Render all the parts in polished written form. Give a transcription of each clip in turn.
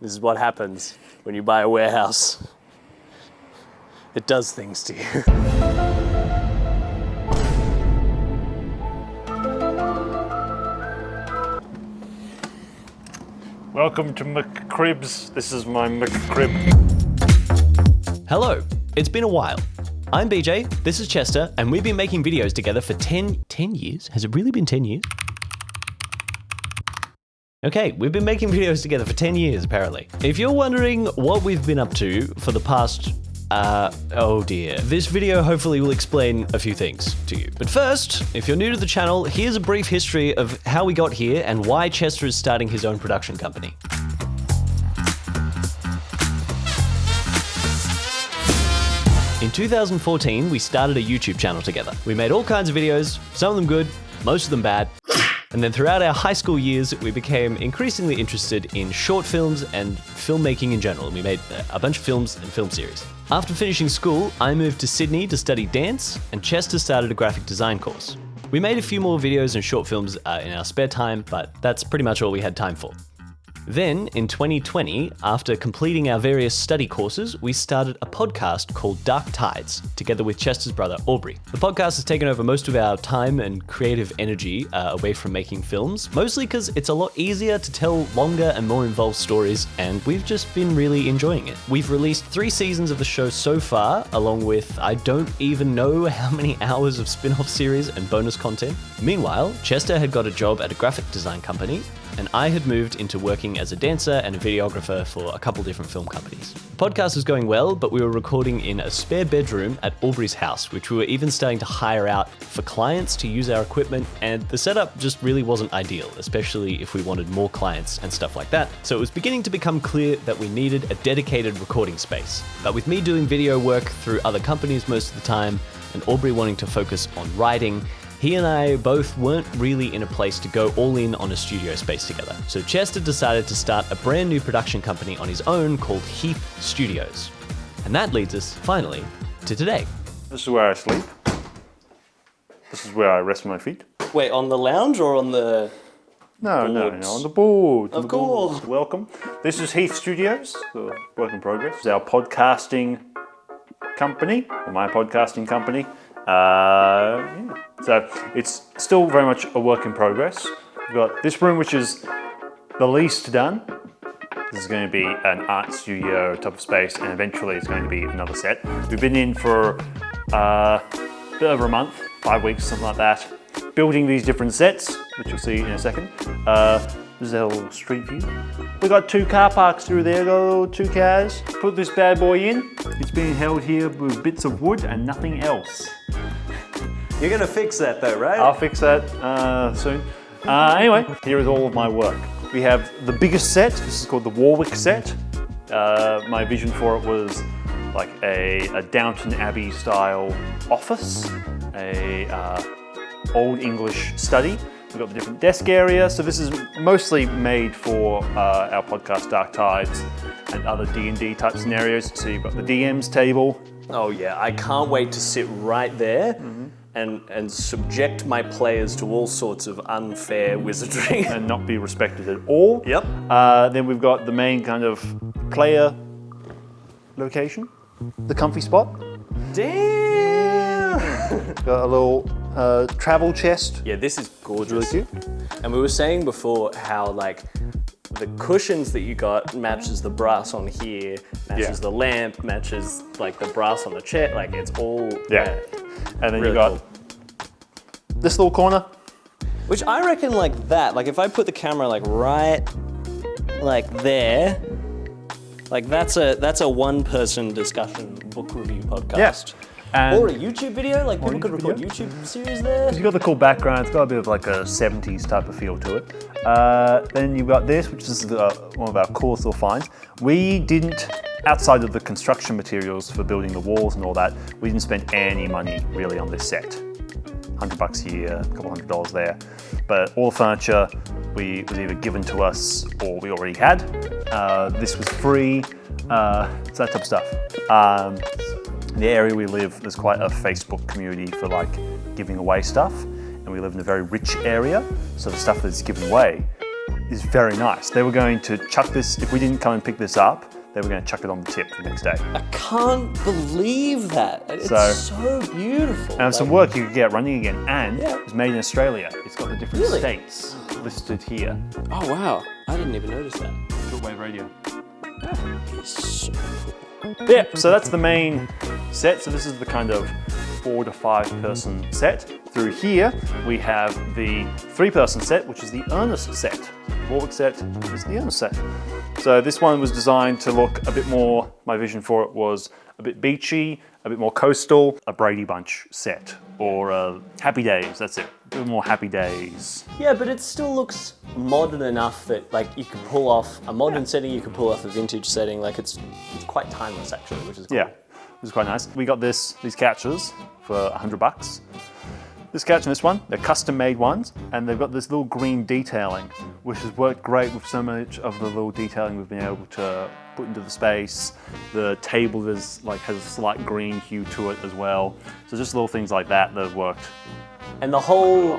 This is what happens when you buy a warehouse. It does things to you. Welcome to McCribs. This is my McCrib. Hello, it's been a while. I'm BJ, this is Chester, and we've been making videos together for 10 years? Has it really been 10 years? Okay, we've been making videos together for 10 years, apparently. If you're wondering what we've been up to for the past, oh dear. This video hopefully will explain a few things to you. But first, if you're new to the channel, here's a brief history of how we got here and why Chester is starting his own production company. In 2014, we started a YouTube channel together. We made all kinds of videos, some of them good, most of them bad. And then throughout our high school years, we became increasingly interested in short films and filmmaking in general. We made a bunch of films and film series. After finishing school, I moved to Sydney to study dance, and Chester started a graphic design course. We made a few more videos and short films in our spare time, but that's pretty much all we had time for. Then, in 2020, after completing our various study courses, we started a podcast called Dark Tides, together with Chester's brother, Aubrey. The podcast has taken over most of our time and creative energy away from making films, mostly because it's a lot easier to tell longer and more involved stories, and we've just been really enjoying it. We've released 3 seasons of the show so far, along with I don't even know how many hours of spin-off series and bonus content. Meanwhile, Chester had got a job at a graphic design company, and I had moved into working as a dancer and a videographer for a couple different film companies. The podcast was going well, but we were recording in a spare bedroom at Aubrey's house, which we were even starting to hire out for clients to use our equipment, and the setup just really wasn't ideal, especially if we wanted more clients and stuff like that. So it was beginning to become clear that we needed a dedicated recording space. But with me doing video work through other companies most of the time, and Aubrey wanting to focus on writing, he and I both weren't really in a place to go all in on a studio space together. So Chester decided to start a brand new production company on his own called Heath Studios. And that leads us, finally, to today. This is where I sleep. This is where I rest my feet. Wait, on the lounge or on the... No, on the board. Of course. Welcome. This is Heath Studios, the work in progress. It's our podcasting company, or my podcasting company. Yeah. So it's still very much a work in progress. We've got this room, which is the least done. This is going to be an art studio type of space, and eventually it's going to be another set. We've been in for a bit over a month, 5 weeks, something like that, building these different sets, which you'll see in a second. This is our little street view. We've got 2 car parks through there, got 2 cars. Put this bad boy in. It's being held here with bits of wood and nothing else. You're gonna fix that though, right? I'll fix that soon. Anyway, here is all of my work. We have the biggest set. This is called the Warwick set. My vision for it was like a Downton Abbey style office, a old English study. We've got the different desk area. So this is mostly made for our podcast Dark Tides and other D&D type scenarios. So you've got the DM's table. Oh yeah, I can't wait to sit right there and subject my players to all sorts of unfair wizardry. And not be respected at all. Yep. Then we've got the main kind of player location, the comfy spot. Damn! Got a little travel chest. Yeah, this is gorgeous. Really cute. And we were saying before how like the cushions that you got matches the brass on here, matches the lamp, matches like the brass on the chair, like it's all And then really you got cool. this little corner. Which I reckon like that, like if I put the camera like right like there, like that's a one-person discussion book review podcast. And Or a YouTube video, like people could record YouTube series there. you've got the cool background. It's got a bit of like a 70s type of feel to it. Then you've got this, which is one of our coolest little finds. We didn't, outside of the construction materials for building the walls and all that, we didn't spend any money really on this set. $100 a year, a couple $100 there. But all the furniture was either given to us or we already had. This was free, so that type of stuff. In the area we live, there's quite a Facebook community for like giving away stuff, and we live in a very rich area, so the stuff that's given away is very nice. They were going to chuck this, if we didn't come and pick this up, they were going to chuck it on the tip the next day. I can't believe that. It's so beautiful. And some work you could get running again, and Yeah. it's made in Australia. It's got the different Really? states listed here. Oh wow, I didn't even notice that. Shortwave radio. So cool. Yeah, so that's the main set. So this is the kind of 4 to 5 person set. Through here, we have the 3-person set, which is the Ernest set. Warwick set is the Ernest set. So this one was designed to look a bit more, my vision for it was a bit beachy, a bit more coastal, a Brady Bunch set, or Happy Days, that's it. A bit more Happy Days. Yeah, but it still looks modern enough that like you could pull off a modern setting, you could pull off a vintage setting. Like it's quite timeless actually, which is cool. Yeah, it was quite nice. We got these couches for $100. This couch and this one, they're custom made ones, and they've got this little green detailing, which has worked great with so much of the little detailing we've been able to put into the space. The table has a slight green hue to it as well. So just little things like that that have worked. And the whole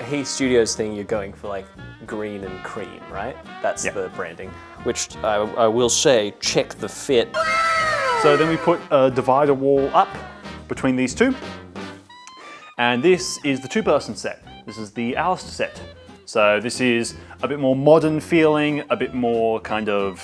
Heath Studios thing, you're going for like green and cream, right? That's Yeah. the branding, which I will say, check the fit. So then we put a divider wall up between these two. And this is the 2-person set. This is the Alistair set. So this is a bit more modern feeling, a bit more kind of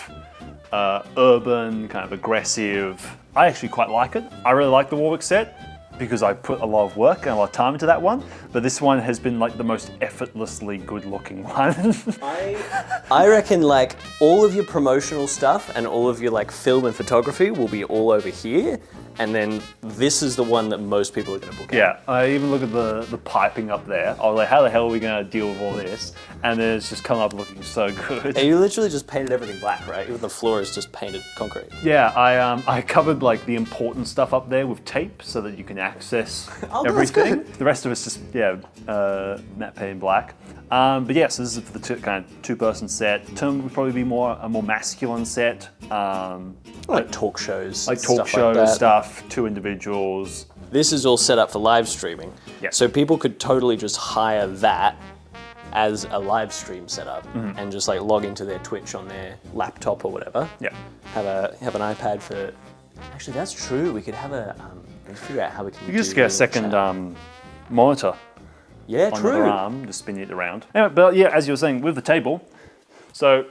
urban, kind of aggressive. I actually quite like it. I really like the Warwick set because I put a lot of work and a lot of time into that one. But this one has been like the most effortlessly good looking one. I reckon like all of your promotional stuff and all of your like film and photography will be all over here. And then this is the one that most people are going to book out. Yeah, I even look at the piping up there. I was like, how the hell are we going to deal with all this? And then it's just come up looking so good. And you literally just painted everything black, right? Even the floor is just painted concrete. Yeah, I covered like the important stuff up there with tape so that you can access Oh, that's everything. good. The rest of it's just matte paint black. But yeah, so this is for the kind of 2-person set. The term would probably be a more masculine set. Like talk shows. Like talk stuff shows, like that. stuff, 2 individuals. This is all set up for live streaming. Yeah. So people could totally just hire that as a live stream setup and just like log into their Twitch on their laptop or whatever. Yeah. Have an iPad for. Actually, that's true. We could have a. Let's figure out how we can. You can just do get a second chat. monitor Yeah, on the true. other arm, just spin it around. Anyway, but yeah, as you were saying, with the table, so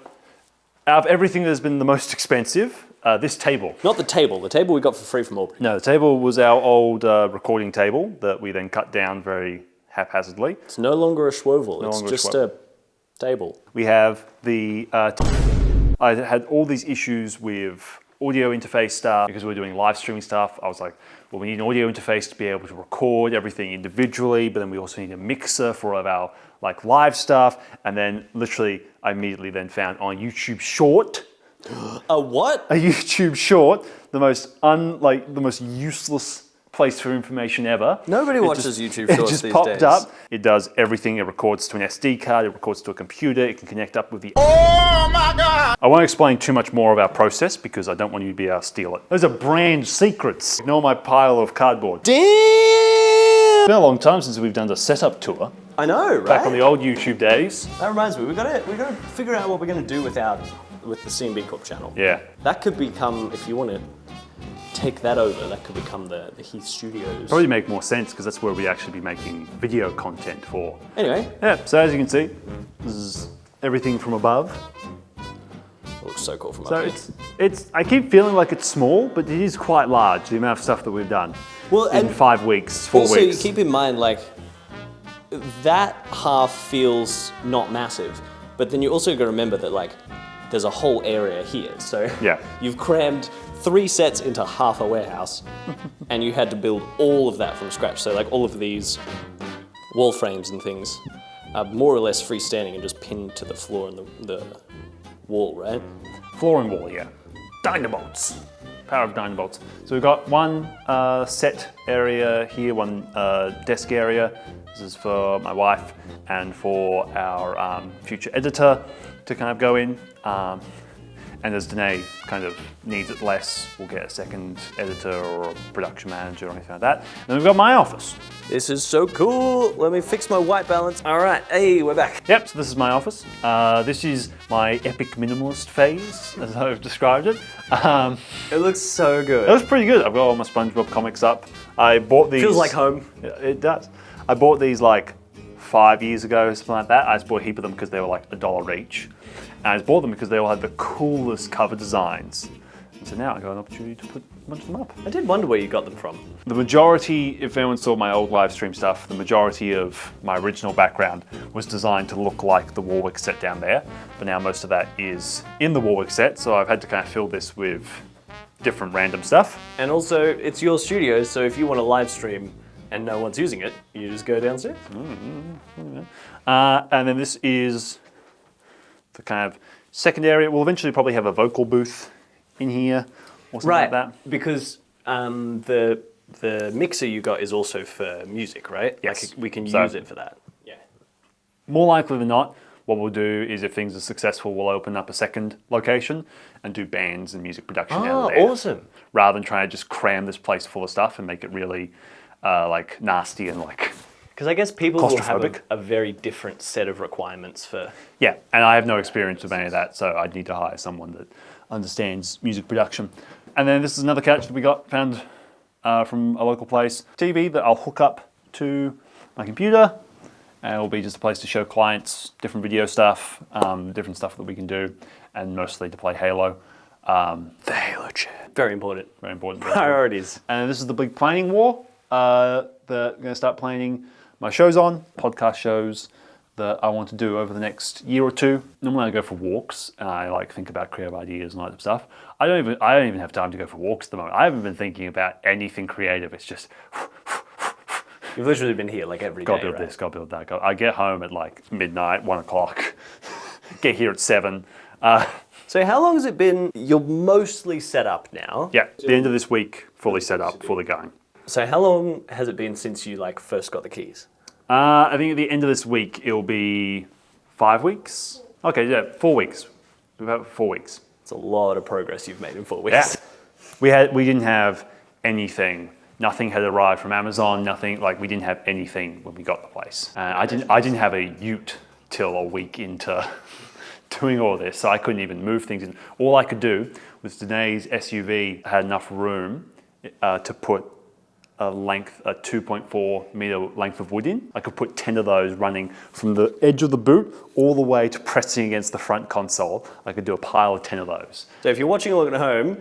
out of everything that's been the most expensive, this table. Not the table. The table we got for free from Aubrey. No, the table was our old recording table that we then cut down very haphazardly. It's no longer a schwovel. It's longer a just schwovel. a table. We have the, I had all these issues with audio interface stuff because we were doing live streaming stuff. I was like, well, we need an audio interface to be able to record everything individually, but then we also need a mixer for all of our like live stuff. And then literally I immediately then found on YouTube Short, A what? a YouTube Short, the most useless place for information ever. Nobody It watches just- YouTube It Shorts just these popped days. up. It does everything. It records to an SD card. It records to a computer. It can connect up with the. Oh my God! I won't explain too much more of our process because I don't want you to be able to steal it. Those are brand secrets. Ignore my pile of cardboard. It's Damn! been a long time since we've done a setup tour. I know, right? Back on the old YouTube days. That reminds me, we gotta figure out what we're gonna do with the CMB Corp channel. Yeah. That could become, if you want to take that over, that could become the Heath Studios. Probably make more sense because that's where we actually be making video content for. Anyway, Yeah. So as you can see, this is everything from above. it looks so cool from So up here. it's. I keep feeling like it's small, but it is quite large. The amount of stuff that we've done. Well, in and 5 weeks, 4 also, weeks. keep in mind, like, that half feels not massive, but then you also got to remember that, like, there's a whole area here. So Yeah. you've crammed 3 sets into half a warehouse, and you had to build all of that from scratch. So, like, all of these wall frames and things are more or less freestanding and just pinned to the floor and the wall, right? Floor and wall, yeah. Dynabolts. Power of Dynabolts. So we've got one set area here, one desk area. This is for my wife and for our future editor to kind of go in. And And as Danae kind of needs it less, we'll get a second editor or a production manager or anything like that. And then we've got my office. This is so cool. Let me fix my white balance. All right, hey, we're back. Yep, so this is my office. This is my epic minimalist phase, as I've described it. It looks so It good. was pretty good. I've got all my SpongeBob comics up. I bought these. Feels like home. Yeah, it does. I bought these like 5 years ago, something like that. I just bought a heap of them because they were like $1 each. And I just bought them because they all had the coolest cover designs. And so now I got an opportunity to put a bunch of them up. I did wonder where you got them from. The majority, if anyone saw my old live stream stuff, the majority of my original background was designed to look like the Warwick set down there. But now most of that is in the Warwick set, so I've had to kind of fill this with different random stuff. And also, it's your studio, so if you want to live stream and no one's using it, you just go downstairs. And then this is the kind of second area. We'll eventually probably have a vocal booth in here or something like that. Because the mixer you got is also for music, right? Yes. Like we can So- use it for that. Yeah. More likely than not, what we'll do is if things are successful, we'll open up a second location and do bands and music production out Oh, of there. awesome. Rather than trying to just cram this place full of stuff and make it really like nasty and like, Because I guess people will have Claustrophobic. a very different set of requirements for. yeah. And I have no experience with any of that, so I'd need to hire someone that understands music production. And then this is another couch that we found from a local place. TV that I'll hook up to my computer, and it'll be just a place to show clients different video stuff, different stuff that we can do, and mostly to play Halo. The Halo chair. Very important. Very important. Priorities. And this is the big planning wall that I'm going to start planning my shows on, podcast shows that I want to do over the next year or two. Normally I go for walks and I like think about creative ideas and all that stuff. I don't even have time to go for walks at the moment. I haven't been thinking about anything creative. It's just You've literally been here like every go day, build right? this, go build that. I get home at like midnight, 1 o'clock, get here at 7. So how long has it been? You're mostly set up now. Yeah, the end of this week, fully set up, fully going. So how long has it been since you like first got the keys? I think at the end of this week, it'll be 5 weeks. Okay, yeah, 4 weeks. We've had 4 weeks. It's a lot of progress you've made in 4 weeks. Yeah. We didn't have anything. Nothing had arrived from Amazon. Nothing, like we didn't have anything when we got the place. I didn't have a ute till a week into doing all this, so I couldn't even move things in. All I could do was Danae's SUV had enough room to put a 2.4 meter length of wood in. I could put 10 of those running from the edge of the boot all the way to pressing against the front console. I could do a pile of 10 of those. So if you're watching along at home,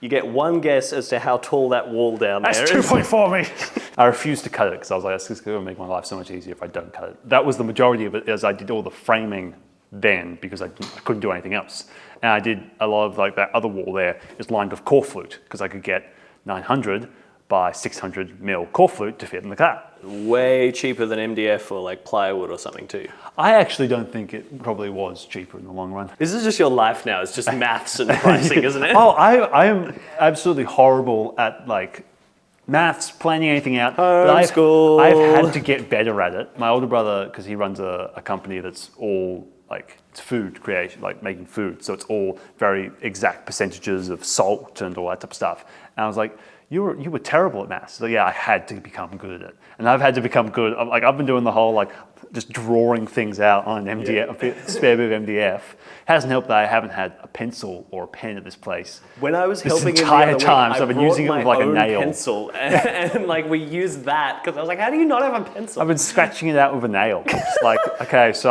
you get one guess as to how tall that wall down That's there is. 2.4 meters. I refused to cut it because I was like, it's going to make my life so much easier if I don't cut it. That was the majority of it, as I did all the framing then because I couldn't do anything else. And I did a lot of like that other wall there is lined with core flute because I could get 900 by 600 mil core flute to fit in the car. Way cheaper than MDF or like plywood or something too. I actually don't think it probably was cheaper in the long run. This is just your life now. It's just maths and pricing, isn't it? Oh, I am absolutely horrible at like maths, planning anything out. But Homeschool. I've had to get better at it. My older brother, because he runs a company that's all like it's food creation, like making food. So it's all very exact percentages of salt and all that type of stuff. And I was like, you were terrible at maths. So yeah, I had to become good at it. And I've had to become good. Like I've been doing the whole like just drawing things out on an MDF, a spare bit of MDF. Hasn't helped that I haven't had a pencil or a pen at this place. When I was This helping him entire the other time, week, so I I've been using it brought with, my like, a own nail. pencil, and like we used that because I was like, how do you not have a pencil? I've been scratching it out with a nail. Just like, okay, so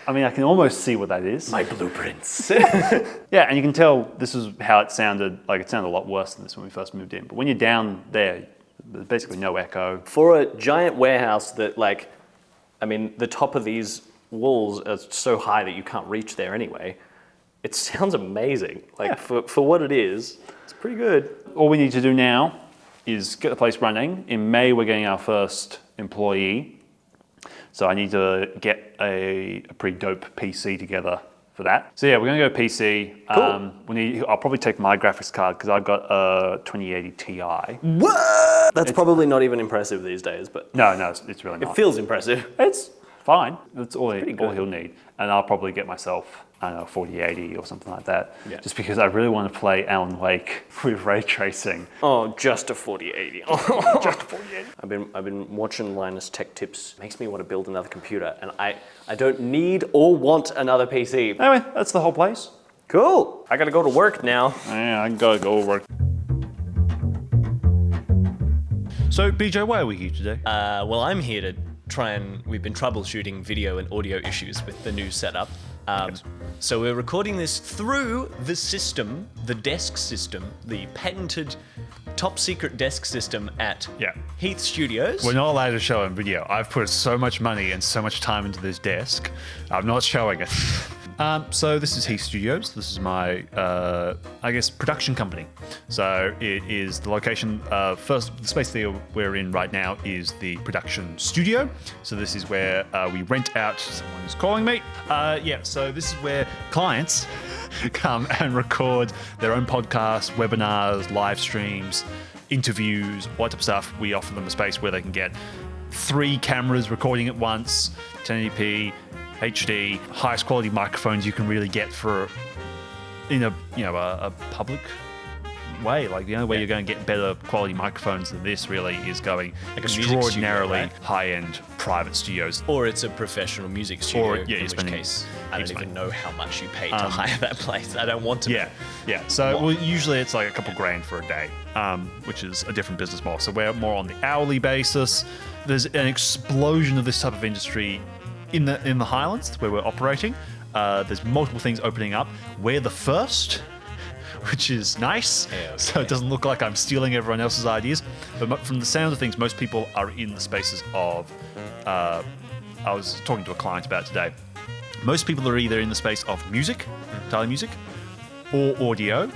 I mean, I can almost see what that is. My blueprints. Yeah, and you can tell this is how it sounded. Like it sounded a lot worse than this when we first moved in. But when you're down there, there's basically no echo. For a giant warehouse that like, I mean, the top of these walls are so high that you can't reach there anyway. It sounds amazing. Like for what it is, it's pretty good. All we need to do now is get the place running. In May, we're getting our first employee. So I need to get a pretty dope PC together for that. So yeah, we're gonna go PC. Cool. I'll probably take my graphics card because I've got a 2080 Ti. What? That's probably not even impressive these days, but No, it's really it not. feels impressive. It's fine. That's all good. he'll need. And I'll probably get myself I don't know, 4080 or something like that. Yeah. Just because I really want to play Alan Wake with ray tracing. Oh, just a 4080. Just 4080. I've been watching Linus Tech Tips. Makes me want to build another computer, and I don't need or want another PC. Anyway, that's the whole place. Cool. I gotta go to work now. Yeah, I gotta go work. So, BJ, why are we here today? Well, I'm here to try and we've been troubleshooting video and audio issues with the new setup. So we're recording this through the system, the desk system, the patented top secret desk system at Heath Studios. We're not allowed to show on video. I've put so much money and so much time into this desk. I'm not showing it. So this is Heath Studios. This is my, production company. So it is the location. First, the space that we're in right now is the production studio. So this is where we rent out. Someone is calling me. So this is where clients come and record their own podcasts, webinars, live streams, interviews, all that type of stuff. We offer them a space where they can get 3 cameras recording at once, 1080p. HD, highest quality microphones you can really get for in a public way. Like the only way you're going to get better quality microphones than this really is going Like a music extraordinarily studio, right? high-end private studios. Or it's a professional music studio, Or, yeah, in which spending case I don't heaps of even money. know how much you pay to hire that place. I don't want to know. Yeah. So usually it's like a couple grand for a day, which is a different business model. So we're more on the hourly basis. There's an explosion of this type of industry in the Highlands where we're operating. There's multiple things opening up. We're the first, which is nice. Yeah, okay. So it doesn't look like I'm stealing everyone else's ideas. But from the sound of things, most people are in the spaces of. I was talking to a client about today. Most people are either in the space of music, entirely music, or audio,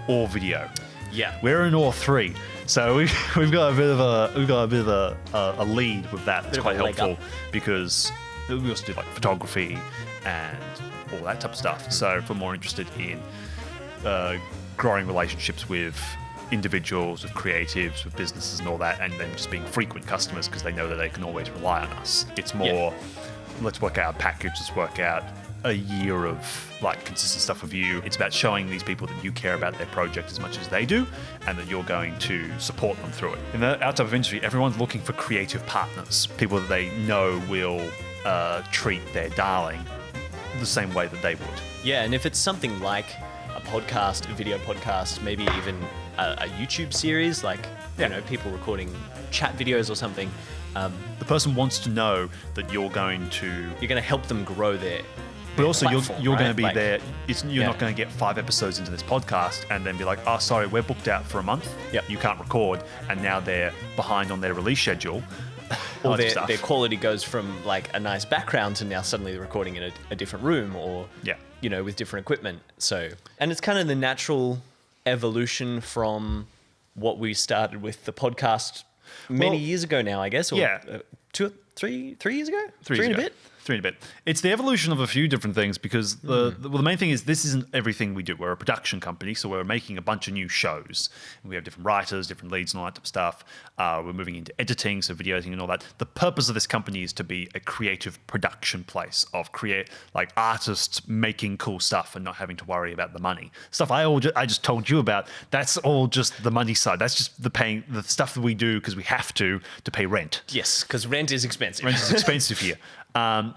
or video. Yeah. We're in all 3. So we've got a bit of a lead with that. That's Bit of quite a leg helpful up. because we also do like photography and all that type of stuff. So if we're more interested in growing relationships with individuals, with creatives, with businesses and all that, and then just being frequent customers because they know that they can always rely on us. It's more, let's work out a package, let's work out a year of like consistent stuff with you. It's about showing these people that you care about their project as much as they do and that you're going to support them through it. In our type of industry, everyone's looking for creative partners, people that they know will treat their darling the same way that they would. Yeah, and if it's something like a podcast, a video podcast, maybe even a YouTube series, like you know, people recording chat videos or something, The person wants to know that you're going to help them grow their But also, platform, you're right? going to be Like- there. You're not going to get 5 episodes into this podcast and then be like, "Oh, sorry, we're booked out for a month. Yep. You can't record," and now they're behind on their release schedule. or All that their stuff. quality goes from like a nice background to now suddenly they're recording in a different room or with different equipment. So, and it's kind of the natural evolution from what we started with the podcast many years ago now, I guess. Or, 3 years ago? 3 and a bit? 3 and a bit. It's the evolution of a few different things because the main thing is this isn't everything we do. We're a production company, so we're making a bunch of new shows. We have different writers, different leads and all that type of stuff. We're moving into editing, so video editing and all that. The purpose of this company is to be a creative production place of artists making cool stuff and not having to worry about the money. Stuff I just told you about, that's all just the money side. That's just the stuff that we do because we have to pay rent. Yes, because rent is expensive. Rent is expensive here.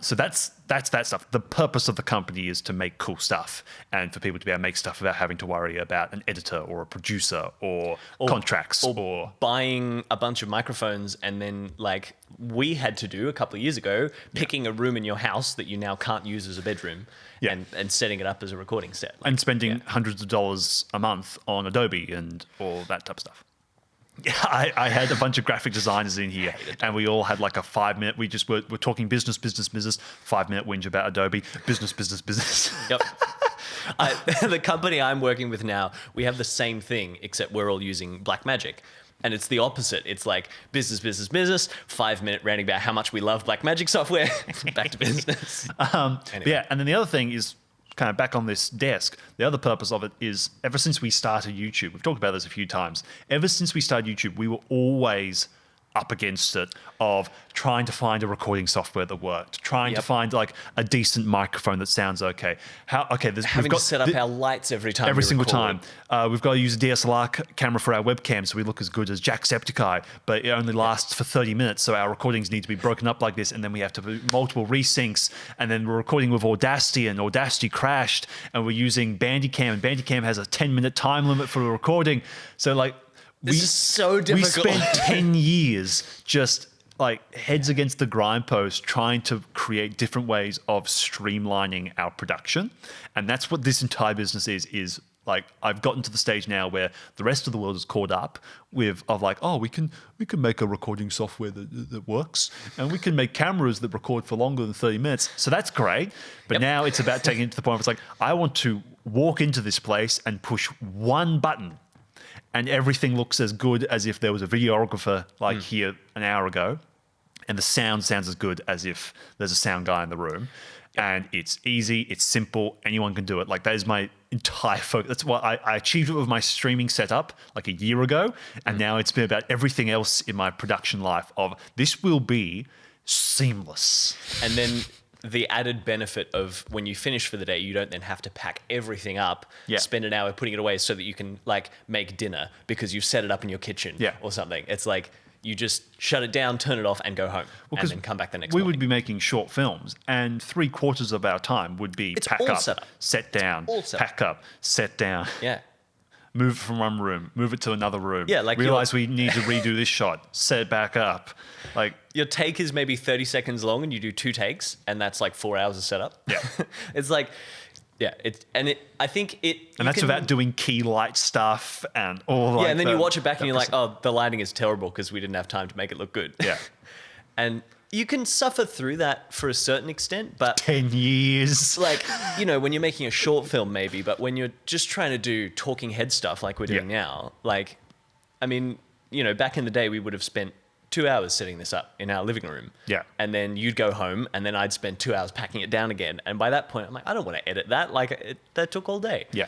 So that's that stuff. The purpose of the company is to make cool stuff and for people to be able to make stuff without having to worry about an editor or a producer or contracts or buying a bunch of microphones and then like we had to do a couple of years ago, picking a room in your house that you now can't use as a bedroom and setting it up as a recording set. and spending hundreds of dollars a month on Adobe and all that type of stuff. Yeah, I had a bunch of graphic designers in here, and we all had like a 5-minute. We're talking business, 5-minute whinge about Adobe, business. Yep. The company I'm working with now, we have the same thing, except we're all using Blackmagic. And it's the opposite. It's like business, 5-minute ranting about how much we love Blackmagic software. Back to business. Anyway. Yeah, and then the other thing is kind of back on this desk. The other purpose of it is ever since we started YouTube, we've talked about this a few times. Ever since we started YouTube, we were always up against it of trying to find a recording software that worked, trying to find like a decent microphone that sounds okay. Having to set up our lights every time. Every we single record. time. We've got to use a DSLR camera for our webcam so we look as good as Jacksepticeye, but it only lasts for 30 minutes, so our recordings need to be broken up like this, and then we have to do multiple resyncs, and then we're recording with Audacity, and Audacity crashed, and we're using Bandicam, and Bandicam has a 10-minute time limit for the recording. So like, This is so difficult. We spent 10 years just like heads against the grind post trying to create different ways of streamlining our production. And that's what this entire business is like, I've gotten to the stage now where the rest of the world is caught up with we can make a recording software that works, and we can make cameras that record for longer than 30 minutes. So that's great. But now it's about taking it to the point where it's like, I want to walk into this place and push one button and everything looks as good as if there was a videographer here an hour ago, and the sound sounds as good as if there's a sound guy in the room. And it's easy, it's simple, anyone can do it. Like, that is my entire focus. That's why I achieved it with my streaming setup like a year ago, and now it's been about everything else in my production life of this will be seamless. And then the added benefit of when you finish for the day, you don't then have to pack everything up, spend an hour putting it away so that you can like make dinner because you've set it up in your kitchen or something. It's like you just shut it down, turn it off, and go home, and then come back the next morning. We would be making short films, and 3/4 of our time would be pack up, set down, pack up, set down. Yeah. Move it from one room, move it to another room. Yeah, like realize we need to redo this shot, set it back up. Like, your take is maybe 30 seconds long, and you do 2 takes, and that's like 4 hours of setup. Yeah. It's like, I think it. And that's without doing key light stuff and all. Yeah, and then you watch it back, and you're like, oh, the lighting is terrible because we didn't have time to make it look good. Yeah. And you can suffer through that for a certain extent, but 10 years. like, when you're making a short film maybe, but when you're just trying to do talking head stuff like we're doing now, like, I mean, back in the day we would have spent 2 hours setting this up in our living room. Yeah. And then you'd go home, and then I'd spend 2 hours packing it down again. And by that point, I'm like, I don't want to edit that. Like, that took all day. Yeah.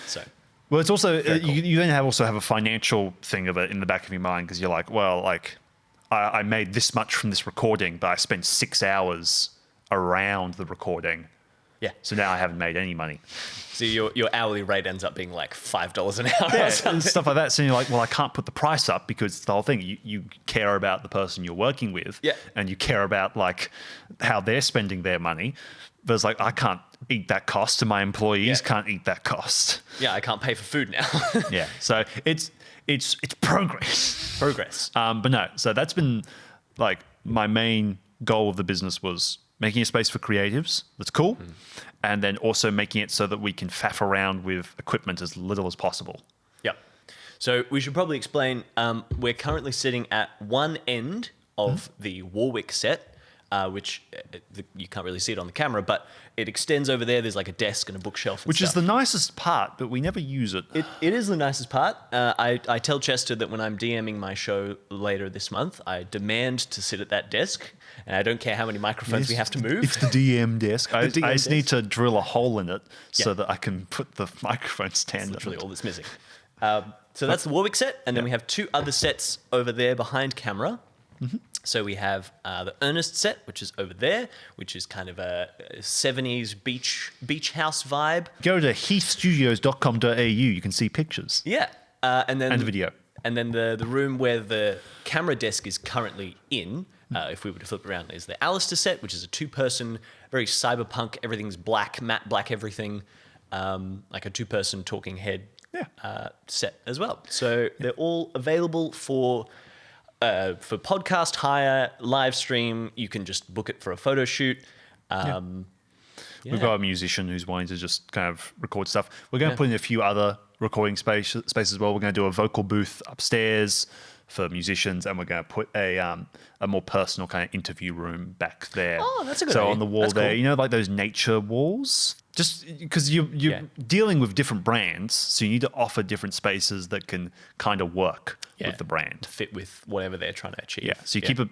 So. Well, it's also, cool. you then also have a financial thing of it in the back of your mind, because you're like, well, like, I made this much from this recording, but I spent 6 hours around the recording. Yeah. So now I haven't made any money. So your hourly rate ends up being like $5 an hour or something. And stuff like that. So you're like, well, I can't put the price up because it's the whole thing. You care about the person you're working with, and you care about like how they're spending their money. But it's like, I can't eat that cost, and my employees can't eat that cost. Yeah, I can't pay for food now. Yeah. So it's progress. But no, so that's been like my main goal of the business was making a space for creatives that's cool, and then also making it so that we can faff around with equipment as little as possible. Yep. So we should probably explain, we're currently sitting at one end of the Warwick set, which you can't really see it on the camera, but it extends over there. There's like a desk and a bookshelf and Which stuff. is the nicest part, but we never use it. It is the nicest part. I tell Chester that when I'm DMing my show later this month, I demand to sit at that desk, and I don't care how many microphones we have to move. It's the DM desk. I just need desk. to drill a hole in it so that I can put the microphone stand That's on literally it. all that's missing. So that's the Warwick set, and then we have 2 other sets over there behind camera. So we have the Ernest set, which is over there, which is kind of a 70s beach house vibe. Go to heathstudios.com.au. You can see pictures. Yeah. And then And video. And then the room where the camera desk is currently in, if we were to flip around, is the Alistair set, which is a 2-person, very cyberpunk, everything's black, matte black everything, like a 2-person talking head set as well. So they're all available for podcast hire, live stream. You can just book it for a photo shoot. We've got a musician who's wanting to just kind of record stuff. We're going to put in a few other recording spaces as well. We're going to do a vocal booth upstairs for musicians, and we're going to put a more personal kind of interview room back there. Oh, that's a good So idea. on the wall That's there, cool. you know, like those nature walls? Just because you're dealing with different brands, so you need to offer different spaces that can kind of work with the brand. fit with whatever they're trying to achieve. Yeah, so you keep it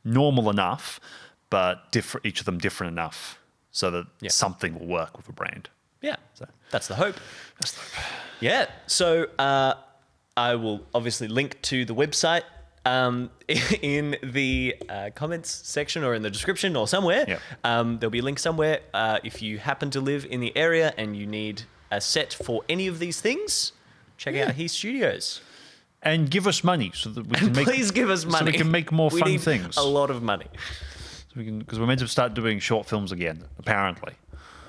normal enough, but each of them different enough so that something will work with a brand. Yeah, that's the hope. Yeah, so I will obviously link to the website in the comments section or in the description or somewhere. Yep. There'll be a link somewhere. If you happen to live in the area and you need a set for any of these things, check out Heath Studios. And give us money so that we can make. Please give us money. So we can make more We fun need things. A lot of money. So we can, because we're meant to start doing short films again. Apparently.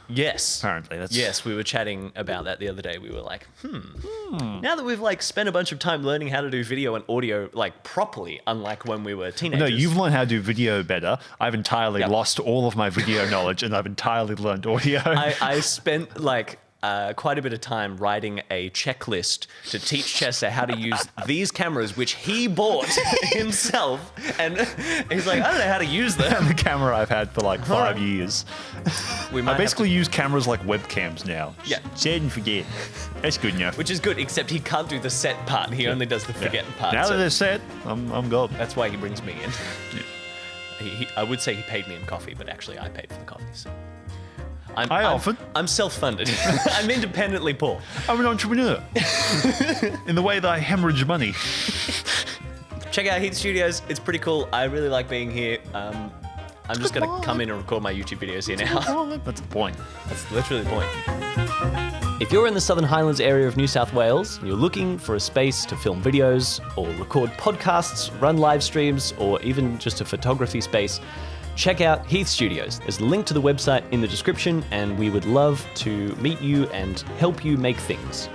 Yes. Apparently, that's Yes, we were chatting about that the other day. We were like, now that we've like spent a bunch of time learning how to do video and audio like properly, unlike when we were teenagers. No, you've learned how to do video better. I've entirely Yep. lost all of my video knowledge, and I've entirely learned audio. I spent like quite a bit of time writing a checklist to teach Chester how to use these cameras, which he bought himself. And he's like, I don't know how to use them. the camera I've had for like 5 years. We I might basically use cameras like webcams now. Yeah. Set and forget. That's good enough. which is good, except he can't do the set part. He only does the forget part. Now so that they're set, I'm good. that's why he brings me in. I would say he paid me in coffee, but actually I paid for the coffee. So. I offered. I'm self-funded. I'm independently poor. I'm an entrepreneur. In the way that I hemorrhage money. Check out Heath Studios. It's pretty cool. I really like being here. I'm just going to come in and record my YouTube videos here now. Oh, that's the point. That's literally the point. If you're in the Southern Highlands area of New South Wales and you're looking for a space to film videos or record podcasts, run live streams, or even just a photography space, check out Heath Studios. There's a link to the website in the description, and we would love to meet you and help you make things.